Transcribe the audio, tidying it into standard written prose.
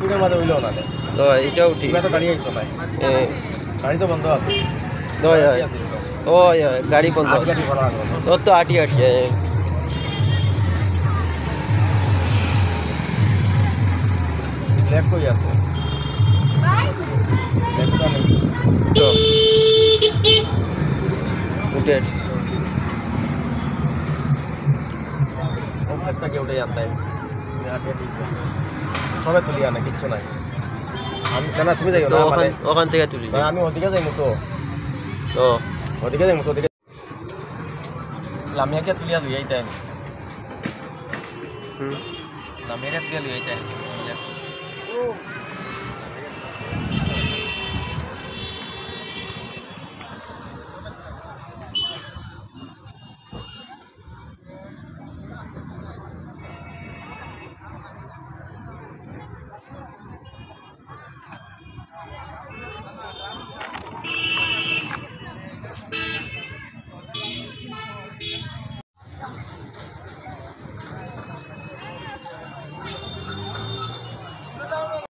ট্রাফিকের মাঝে হইলেও না রে। তো এটাও ঠিক তো গাড়ি আইতো না, গাড়ি তো বন্ধ আছে। ওই ওই গাড়ি বন্ধ আট গাড়ি ভরা আছে। তোর তো আটি আটি লেফট কই আছে? লেফটটা নেই। তো উঠে ও লেফটটা কে উঠে যাতায় আটে ঠিক সবে তুলি আনে কিচ্ছু নাই। আমি কেন তুমি যাইও তো না মানে ওখান থেকে তুলি আমি ওদিকে যাইমু তো তো ওদিকে যাইমু তো ওদিকে লামিয়াকে তুলিয়া লই আইতাই হুম লামিয়াকে তুলিয়া লই আইতাই